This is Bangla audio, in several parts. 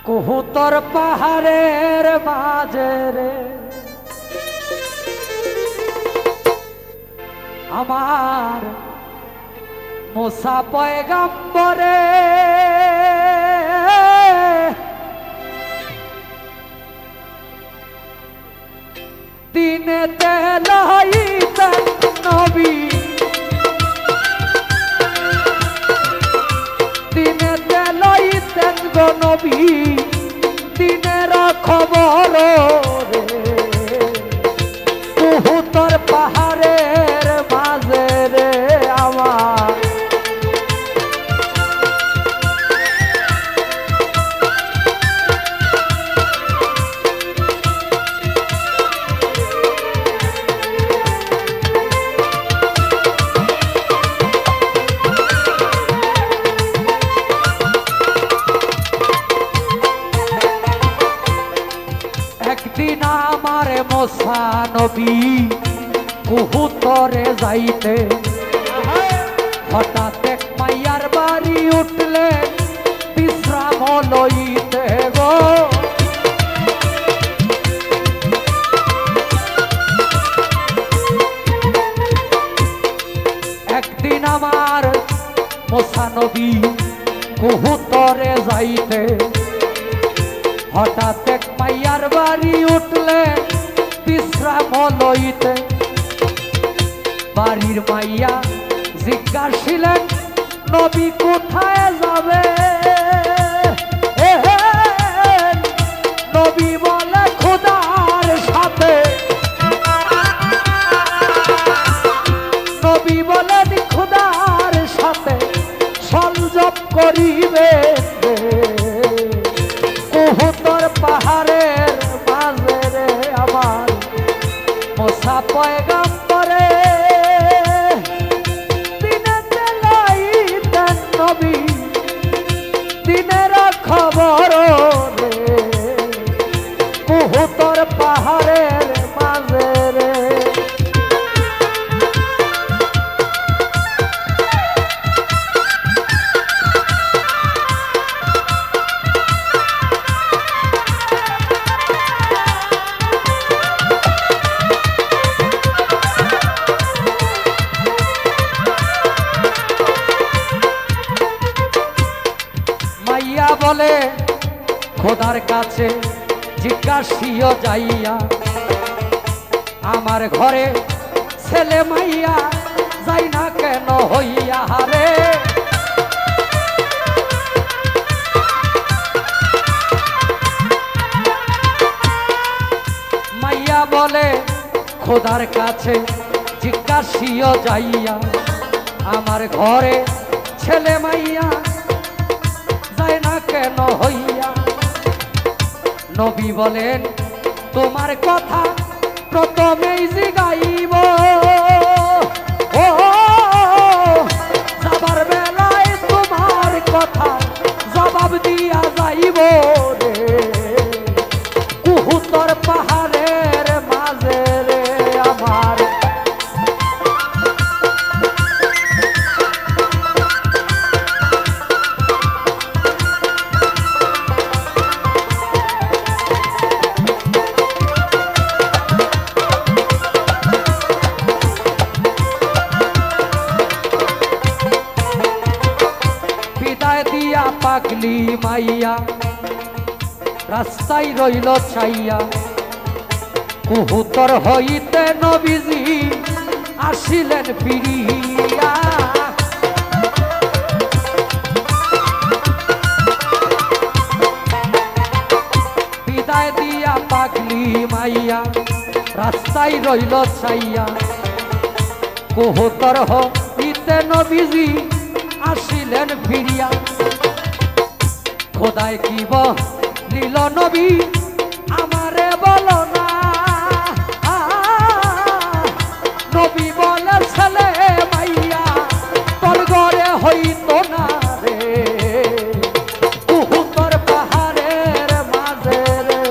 কহুতর পাহাড়ের মাঝে রে আমার মুসা পয়গম্বরে দিনেতে লইতেন নবী দিনেতে লইতেন গো নবী দিনের খবর রে কহুতর পাহাড়ের মাঝে রে আমার একদিন আমার মুসা নবী কহুতরে যাইতে হঠাৎ এক মাইয়ার বাড়ি উঠলে বিশ্রাম লইতে গো একদিন আমার মুসা নবী কহুতরে যাইতে হঠাৎ এক মাইয়ার বাড়ি উঠলে বিশ্রাম লইতে বাড়ির মাইয়া জিজ্ঞাসিলেন নবী কোথায় যাবে নবী বলে খোদার সাথে নবী বলে খোদার সাথে সংযোগ করিবে কহুতর পাহাড়ের মাঝে রে আমার মুসা পয়গম্বরে দিনেতে লইতেন নবী দিনের খবর রে কহুতর পাহাড়ের মাঝে রে মাইয়া বলে খোদার কাছে জিজ্ঞাসিও যাইয়া আমার ঘরে ছেলে মাইয়া যাই না কেন হইয়া হারে মাইয়া বলে খোদার কাছে জিজ্ঞাসিও যাইয়া আমার ঘরে ছেলে মাইয়া যায় না কেন হইয়া নবী বলেন তোমার কথা প্রথমেই জিগাইব ও যাবার বেলায় তোমার কথা জবাব দিয়া যাইব রে কহুতর পাহাড়ের মাঝে রে আমার দিয়া পাগলি মাইয়া রাস্তায় রইল ছাইয়া কহুতর হইতে নবীজি আসিলেন ফিরিয়া বিদায় দিয়া পাগলি মাইয়া রাস্তায় রইল ছাইয়া কহুতর হইতে নবীজি আসিলেন ফিরিয়া খোদায় কি বলিল নবী আমারে বলো না নবী বলে ছেলে মাইয়া তোর ঘরে হইত না রে কহুতর পাহাড়ের মাঝে রে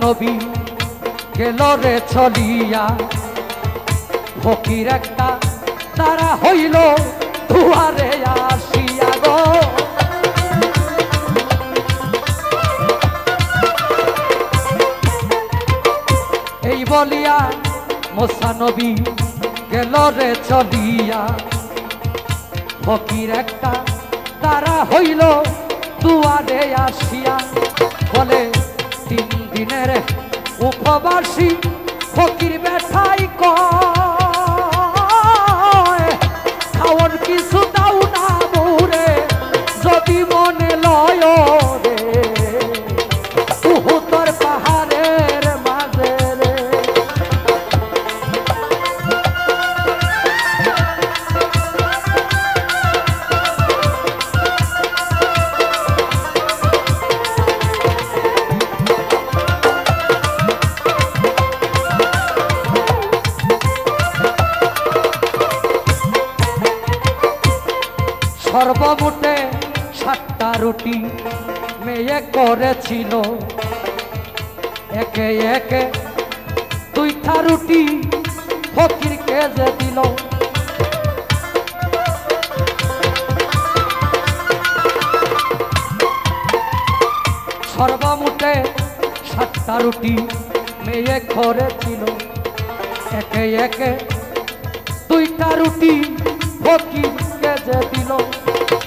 নবী গেল রে চলিয়া ফকির একটা তারা হইল দুয়ারে আসিয়া গো এই বলিয়া মুসা নবী গেল রে চলিয়া ফকির একটা তারা হইল দুয়ারে আসিয়া বলে 3 দিনের উপবাসী ফকির বেঠাই কয় খাওয়ার কিছু দাও না মোরে যদি মনে লয় রে উহুদের পাহাড়ের মাঝে রে সর্বমোটে 7টা রুটি মেয়ে করেছিল একে একে 2টা রুটি ফকিরকে যে দিল সর্বমোটে 7টা রুটি মেয়ে করেছিল একে একে 2টা রুটি ফকিরকে যে দিল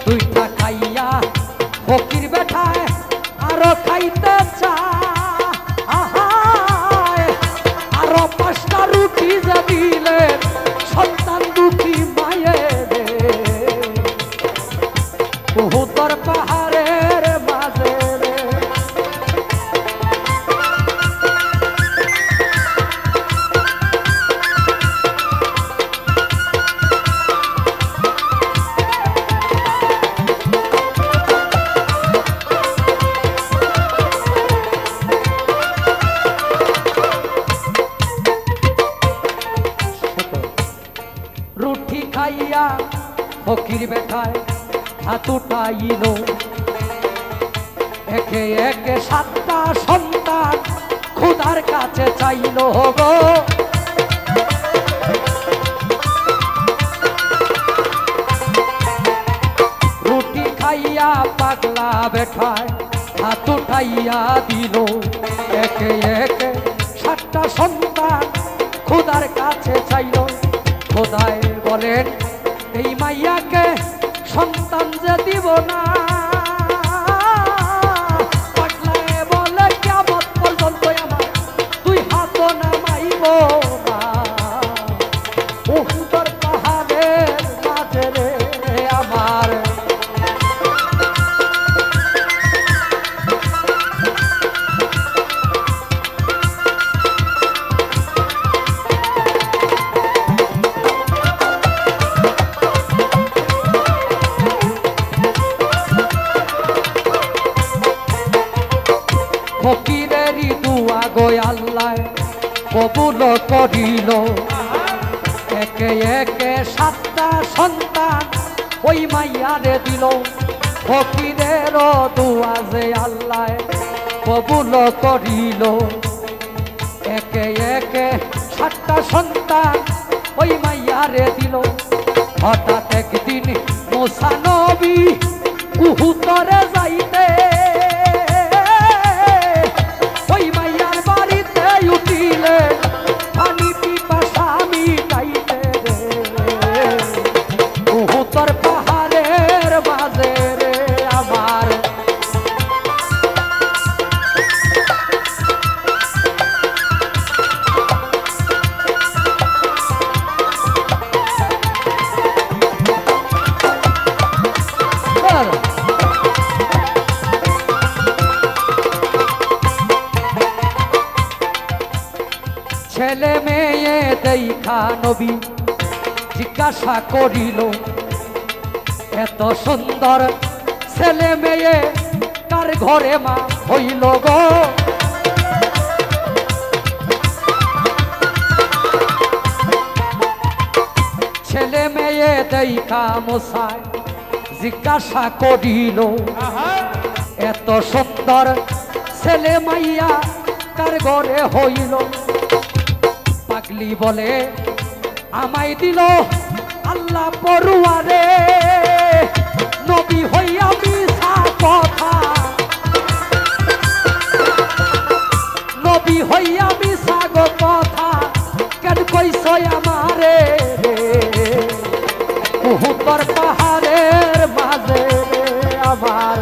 2টা খাইয়া ফকির বেঠায় আরো খাইতে চায় আরো 5টা রুটি যে দিলে সন্তান দুঃখী মায়ের উহুদের পাহাড়ের মাঝে রে রুটি খাইয়া ফকির বেঠায় হাত উঠাইল একে একে 7টা সন্তান খোদার কাছে চাইল গো রুটি খাইয়া পাগলা বেঠায় হাত উঠাইয়া দিল একে একে 7টা সন্তান খোদার কাছে চাইল খোদায় বলেন এই মাইয়াকে সন্তান যে দিব না পাগলায় বলে কিয়ামত পর্যন্ত আমার 2 হাত নামাইব না উহুদের পাহাড়ের মাঝে রে আমার ফকিরেরই দুয়া গো আল্লাহ কবুল করিল একে একে 7টা সন্তান ওই মাইয়ারে দিল ফকিরের দুয়া যে আল্লাহ কবুল করিল একে একে 7টা সন্তান ওই মাইয়ারে দিল হঠাৎ একদিন মুসা নবী উহুদরে যাইতে ওই মাইয়ার বাড়িতে উঠিলে পানি পিপাসা মিটাইতে রে উহুদের পাহাড়ের মাঝে রে আমার ছেলে মেয়ে দেখা নবী জিজ্ঞাসা করিল এত সুন্দর ছেলে মেয়ে কার ঘরে মা হইল গো ছেলে মেয়ে দেখা মশাই জিজ্ঞাসা করিল এত সুন্দর ছেলে মাইয়া কার ঘরে হইল পাগলি বলে আমায় দিল আল্লাহ পড়ুয়ারে নবী হইয়া মিছা কথা নবী হইয়া মিছা গো কথা কেন কইছ আমারে উহুতর পাহাড়ের মাঝে আমার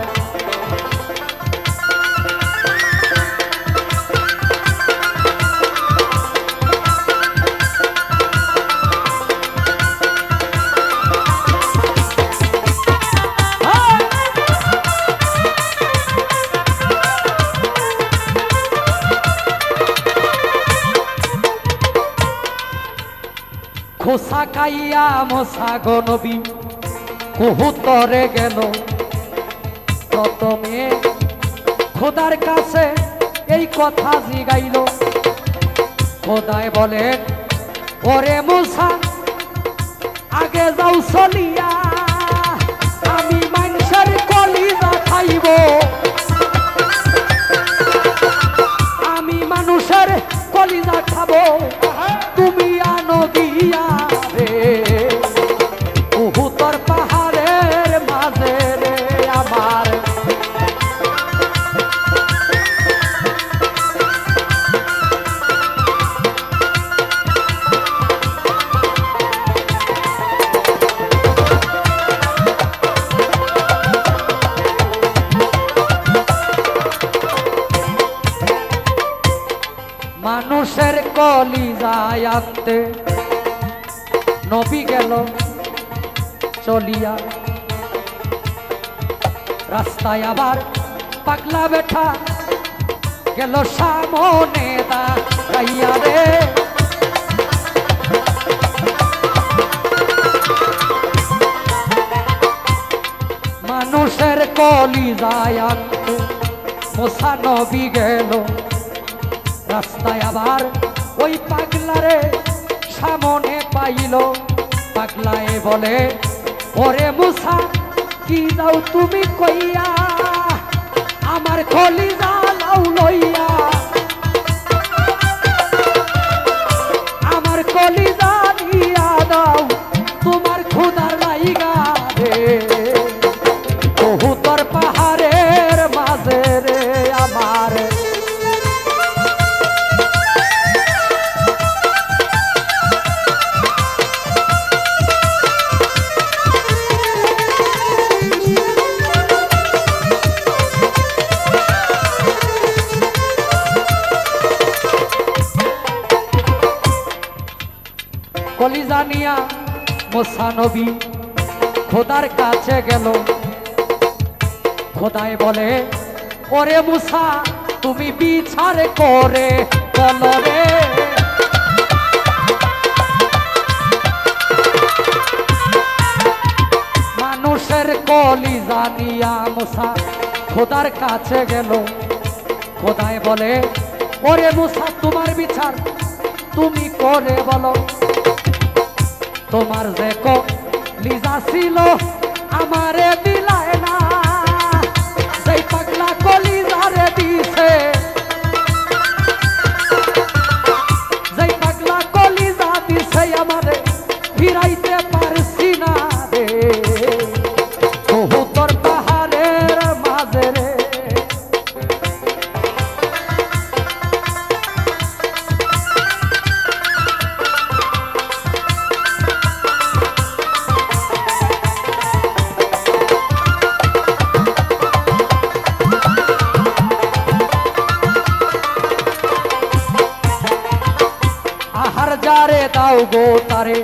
খোসা খাইয়া মশা গো নবী কহুতরে গেল প্রথমে খোদার কাছে এই কথা জিগাইল খোদায় বলেন ওরে মুসা আগে যাও চলিয়া আমি মানুষের কলিজা খাইব আমি মানুষের কলিজা খাবো তুমি আনো গিয়া রে উহুতর পাহাড়ের মাঝে রে আমার মানুষের কলিজায় আনতে নবী গেল চলিয়া রাস্তায় আবার পাগলা বেঠা গেল সামনে দাঁড়াইয়া রে মানুষের কলিজায় আনতে মুসা নবী গেল রাস্তায় আবার ওই পাগলারে সামনে পাইল পাগলায় বলে ওরে মুসা কি যাও তুমি কইয়া আমার কলিজা লাউ লইয়া আমার কলিজা দিয়া দাও তোমার খুদার লাইগা রে কহুতর পাহাড়ের মাঝে রে আমার কলিজা নিয়া মুসা নবী খোদার কাছে গেল খোদায় বলে ওরে মুসা তুমি বিচার করে বলো রে মানুষের কলিজা নিয়া মুসা খোদার কাছে গেল খোদায় বলে ওরে মুসা তোমার বিচার তুমি করে বলো তোমার যে কলিজা ছিল আমারে দিলায় না সেই পাগলা কলিজারে দিছে যেই পাগলা কলিজা দিছে আমারে ফিরাইতে পারছি না রে কহুতর পাহাড়ের মাঝে রে আহার যারে দাও গো তারে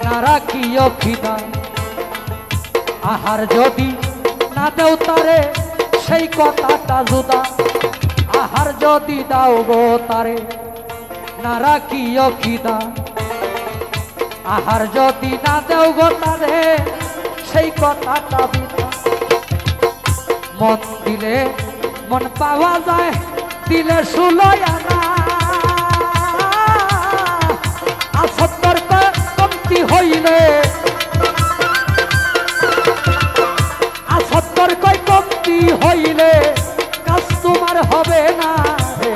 না রাখিও খিদা আহার যদি না দেও তারে সেই কথাটা জুদা আহার যদি দাও গো তারে না রাখিও খিদা আহার যদি না দেও গো তারে সেই কথাটা বিদা মন দিলে মন পাওয়া যায় দিলে সুলয়া না সত্তর কমতি হইলে সত্তর কমতি হইলে কাজ তোমার হবে না রে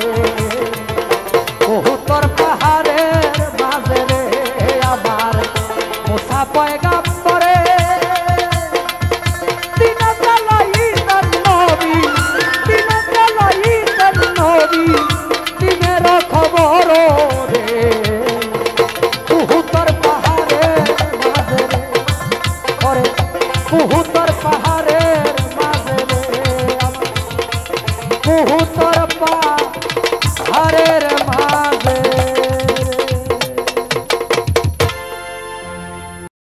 পাহাড়ের মাঝে রে কবুতর পাহাড়ের